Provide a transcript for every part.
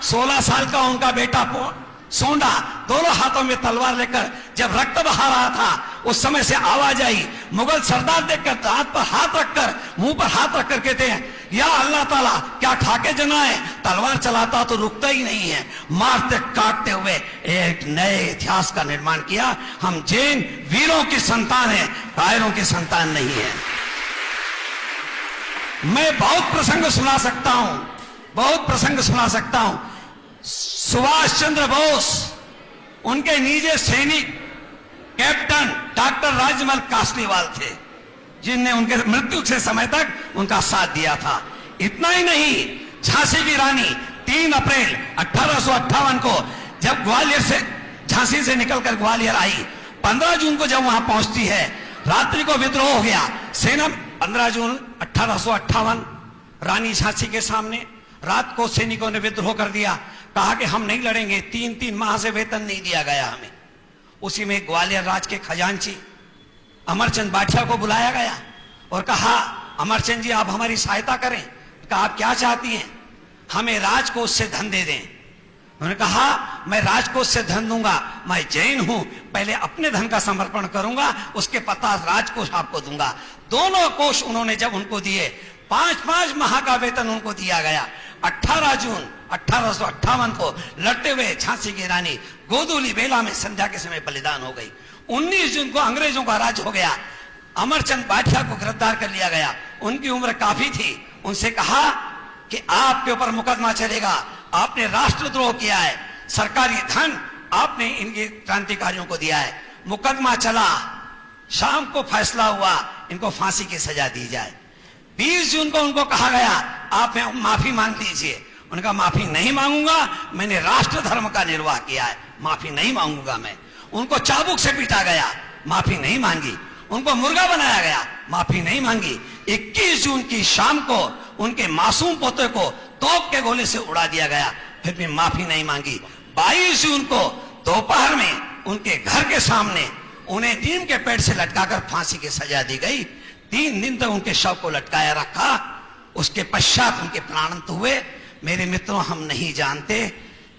16 साल का उनका बेटा सोंडा दोनों हाथों में तलवार लेकर जब रक्त बहा रहा था, उस समय से आवाज आई। मुगल सरदार देखकर दांत पर हाथ रखकर, मुंह पर हाथ रखकर कहते हैं, या अल्लाह ताला, क्या खाके जनाए? तलवार चलाता तो रुकता ही नहीं है, मारते काटते हुए एक नए इतिहास का निर्माण किया। हम जैन वीरों की संतान हैं, कायरों की संतान नहीं है। मैं बहुत प्रसंग सुना सकता हूं, बहुत प्रसंग सुना सकता हूं। सुभाष चंद्र बोस, उनके निजी सैनिक कैप्टन डॉक्टर राजमल कासलीवाल थे, जिनने उनके मृत्यु के समय तक उनका साथ दिया था। इतना ही नहीं, झांसी की रानी 3 अप्रैल 1858 को जब ग्वालियर से, झांसी से निकलकर ग्वालियर आई, 15 जून को जब वहां पहुंचती है, रात्रि को विद्रोह हो गया। सेना 15 जून 1858 रानी झांसी के सामने, रात को सैनिकों ने विद्रोह कर दिया। कहा कि हम नहीं लड़ेंगे, 3-3 माह से वेतन नहीं दिया गया हमें। उसी में ग्वालियर राज के खजांची अमरचंद बाठिया को बुलाया गया और कहा, अमरचंद जी आप हमारी सहायता करें। कहा आप क्या चाहती हैं? हमें राजकोष से धन दे दें। उन्होंने कहा मैं राजकोष से धन दूंगा, मैं जैन हूं, पहले अपने धन का समर्पण करूंगा, उसके पचास राजकोष आपको दूंगा। दोनों कोष उन्होंने जब उनको दिए, 5-5 माह का वेतन उनको दिया गया। 18 जून 1858 को लड़ते हुए झांसी की रानी गोदूली बेला में संध्या के समय बलिदान हो गई। 19 जून को अंग्रेजों का राज हो गया। अमरचंद बाठिया को गिरफ्तार कर लिया गया। उनकी उम्र काफी थी। उनसे कहा कि आपके ऊपर मुकदमा चलेगा, आपने राष्ट्रद्रोह किया है, सरकारी धन आपने इनके क्रांतिकारियों को दिया है। मुकदमा चला, शाम को फैसला हुआ, इनको फांसी की सजा दी जाए। 20 जून को उनको कहा गया आप माफी मांग लीजिए। उनका माफी नहीं मांगूंगा, मैंने राष्ट्र धर्म का निर्वाह किया है, माफी नहीं मांगूंगा मैं। उनको चाबुक से पीटा गया, माफी नहीं मांगी। उनको मुर्गा बनाया गया, माफी नहीं मांगी। 21 जून की शाम को उनके मासूम पोते को तोप के गोले से उड़ा दिया गया, फिर भी माफी नहीं मांगी। 22 जून को दोपहर में उनके घर के सामने उन्हें नीम के पेड़ से लटकाकर फांसी की सजा दी गई। 3 दिन तक उनके शव को लटकाया रखा। उसके पश्चात उनके प्राणांत हुए। मेरे मित्रों, हम नहीं जानते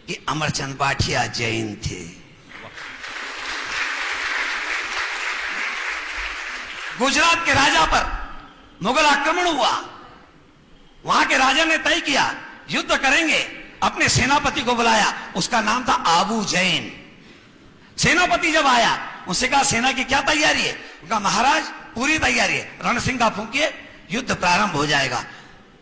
कि अमरचंद बाठिया जैन थे। गुजरात के राजा पर मुगल आक्रमण हुआ। वहां के राजा ने तय किया युद्ध करेंगे। अपने सेनापति को बुलाया, उसका नाम था आबू जैन। सेनापति जब आया, उससे कहा सेना की क्या तैयारी है? उनका महाराज पूरी तैयारी है, रणसिंगा फूंकिए, युद्ध प्रारंभ हो जाएगा।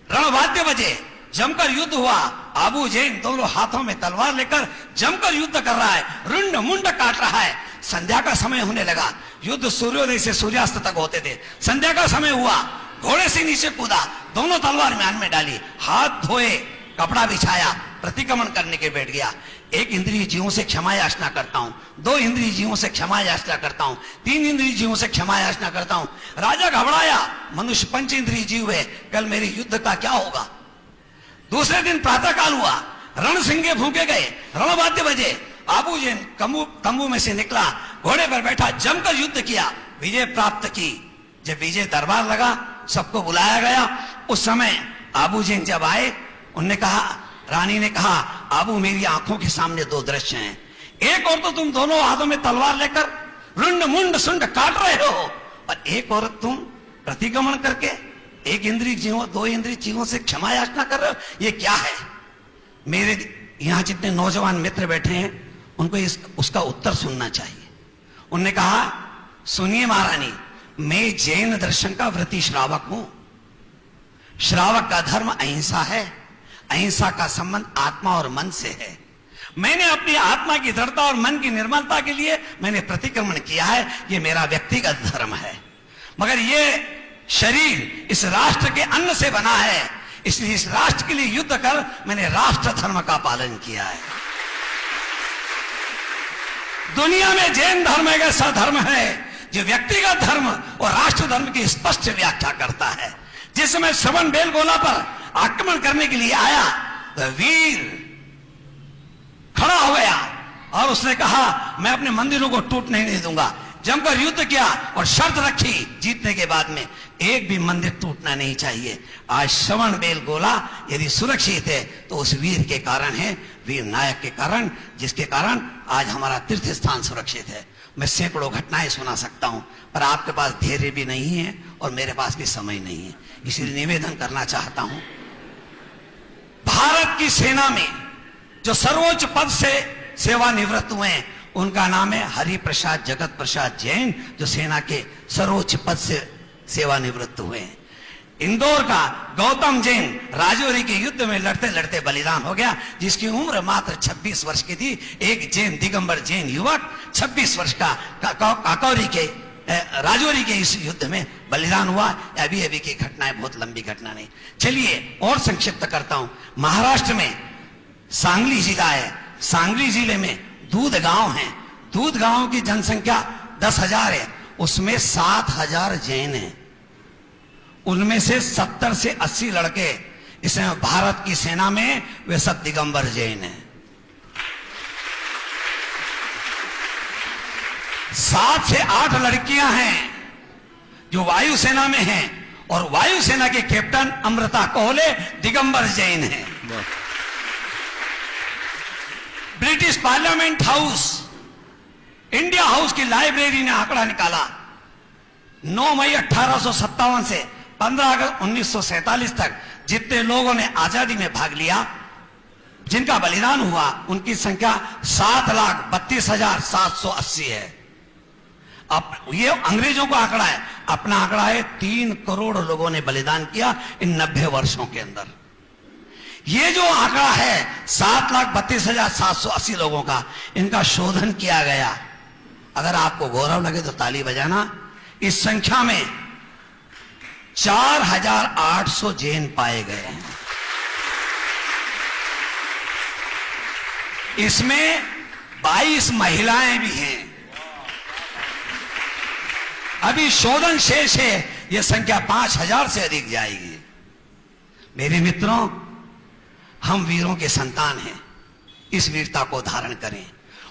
रणवाद्य बजे, जमकर युद्ध हुआ। आबू जैन दोनों हाथों में तलवार लेकर जमकर युद्ध कर रहा है, रुंड मुंड काट रहा है। संध्या का समय होने लगा। युद्ध सूर्योदय से सूर्यास्त तक होते थे। संध्या का समय हुआ, घोड़े से नीचे कूदा, दोनों तलवार म्यान में डाली, हाथ धोए, कपड़ा बिछाया, प्रतिक्रमण करने के बैठ गया। 1 इंद्रिय जीवों से क्षमा याचना करता हूं, 2 इंद्रिय जीवों से क्षमा याचना करता हूं, 3 इंद्रिय जीवों से क्षमा याचना करता हूं। राजा घबराया, मनुष्य 5 इंद्रिय जीव है, कल मेरे युद्ध का क्या होगा? दूसरे दिन प्रातः काल हुआ, रणसिंगे फूंके गए, रणवाद्य बजे। आबू जैन तंबू में से निकला, घोड़े पर बैठा, जमकर युद्ध किया, विजय प्राप्त की। जब विजय दरबार लगा, सबको बुलाया गया। उस समय आबू जैन जब आए, उनने कहा, रानी ने कहा, आबू मेरी आंखों के सामने 2 दृश्य हैं। एक और तो तुम दोनों हाथों में तलवार लेकर रुंड मुंड सुंड काट रहे हो, और एक और तुम प्रतिक्रमण करके 1 इंद्रिय जीवों 2 इंद्रिय जीवों से क्षमा याचना कर रहे हो। ये क्या है? मेरे यहां जितने नौजवान मित्र बैठे हैं, उनको उसका उत्तर सुनना चाहिए। उन्होंने कहा, सुनिए महारानी, मैं जैन दर्शन का व्रती श्रावक हूं। श्रावक का धर्म अहिंसा है। अहिंसा का संबंध आत्मा और मन से है। मैंने अपनी आत्मा की दृढ़ता और मन की निर्मलता के लिए मैंने प्रतिक्रमण किया है। ये मेरा व्यक्तिगत धर्म है, मगर ये शरीर इस राष्ट्र के अन्न से बना है, इसलिए इस राष्ट्र के लिए युद्ध कर मैंने राष्ट्र धर्म का पालन किया है। दुनिया में जैन धर्म एक ऐसा धर्म है जो व्यक्तिगत धर्म और राष्ट्र धर्म की स्पष्ट व्याख्या करता है। जिस समय श्रवण बेलगोला पर आक्रमण करने के लिए आया, तो वीर खड़ा हो गया और उसने कहा, मैं अपने मंदिरों को टूटने नहीं दूंगा। जमकर युद्ध किया और शर्त रखी जीतने के बाद में एक भी मंदिर टूटना नहीं चाहिए। आज श्रवण बेलगोला यदि सुरक्षित है तो उस वीर के कारण है, वीर नायक के कारण, जिसके कारण आज हमारा तीर्थ स्थान सुरक्षित है। मैं सैकड़ों घटनाएं सुना सकता हूं, पर आपके पास धैर्य भी नहीं है और मेरे पास भी समय नहीं है, इसलिए निवेदन करना चाहता हूं। भारत की सेना में जो सर्वोच्च पद से सेवानिवृत्त हुए हैं उनका नाम है हरिप्रसाद जगत प्रसाद जैन, जो सेना के सर्वोच्च पद से सेवानिवृत्त हुए हैं। इंदौर का गौतम जैन राजौरी के युद्ध में लड़ते लड़ते बलिदान हो गया, जिसकी उम्र मात्र 26 वर्ष की थी। एक जैन दिगंबर जैन युवक 26 वर्ष का काकौरी के राजौरी के इस युद्ध में बलिदान हुआ। अभी अभी की घटनाएं, बहुत लंबी घटना नहीं। चलिए और संक्षिप्त करता हूं। महाराष्ट्र में सांगली जिला है, सांगली जिले में दूध गांव है। दूध गांव की जनसंख्या 10,000 है, उसमें 7,000 जैन हैं। उनमें से 70 से 80 लड़के इसमें भारत की सेना में वे सब दिगंबर जैन हैं। 7 से 8 लड़कियां हैं जो वायुसेना में हैं, और वायुसेना के कैप्टन अमृता कोहले दिगंबर जैन हैं। British parliament house, India house की लाइब्रेरी ने आंकड़ा निकाला, 9 मई 1857 से 15 अगस्त 1947 तक जितने लोगों ने आजादी में भाग लिया, जिनका बलिदान हुआ, उनकी संख्या 7,32,780 है। अब ये अंग्रेजों का आंकड़ा है, अपना आंकड़ा है 3 करोड़ लोगों ने बलिदान किया इन 90 वर्षों के अंदर। ये जो आंकड़ा है 7,32,780 लोगों का, इनका शोधन किया गया। अगर आपको गौरव लगे तो ताली बजाना। इस संख्या में 4,800 जैन पाए गए हैं। इसमें 22 महिलाएं भी हैं। अभी शोधन शेष है, यह संख्या 5,000 से अधिक जाएगी। मेरे मित्रों, हम वीरों के संतान हैं, इस वीरता को धारण करें।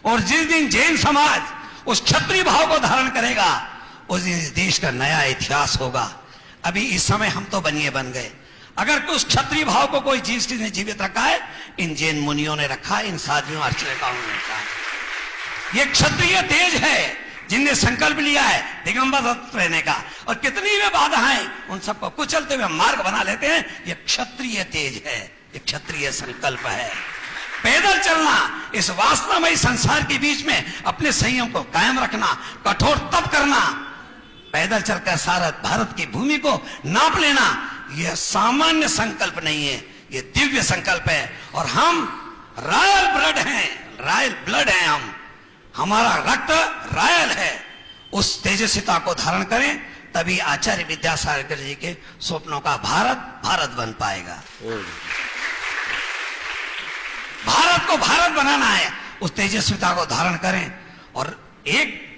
और जिस दिन जैन समाज उस क्षत्रिय भाव को धारण करेगा, उस दिन इस देश का नया इतिहास होगा। अभी इस समय हम तो बनिए बन गए, अगर उस क्षत्रिय भाव को कोई चीज ने जीवित रखा है, इन जैन मुनियों ने रखा है, इन साधुओं अर्चकों ने रखा है। ये क्षत्रिय तेज है जिनने संकल्प लिया है दिगंबर रहने का, और कितनी भी बाधाएं उन सबको कुचलते हुए मार्ग बना लेते हैं। ये क्षत्रिय तेज है, ये क्षत्रिय संकल्प है। पैदल चलना, इस वासनामयी संसार के बीच में अपने संयम को कायम रखना, कठोर तप करना, पैदल चलकर सारा भारत की भूमि को नाप लेना, यह सामान्य संकल्प नहीं है, यह दिव्य संकल्प है। और हम रॉयल ब्लड हैं, रॉयल ब्लड हैं हम, हमारा रक्त रॉयल है। उस तेजस्विता को धारण करें, तभी आचार्य विद्यासागर जी के स्वप्नों का भारत भारत बन पाएगा। भारत को भारत बनाना है, उस तेजस्विता को धारण करें और एक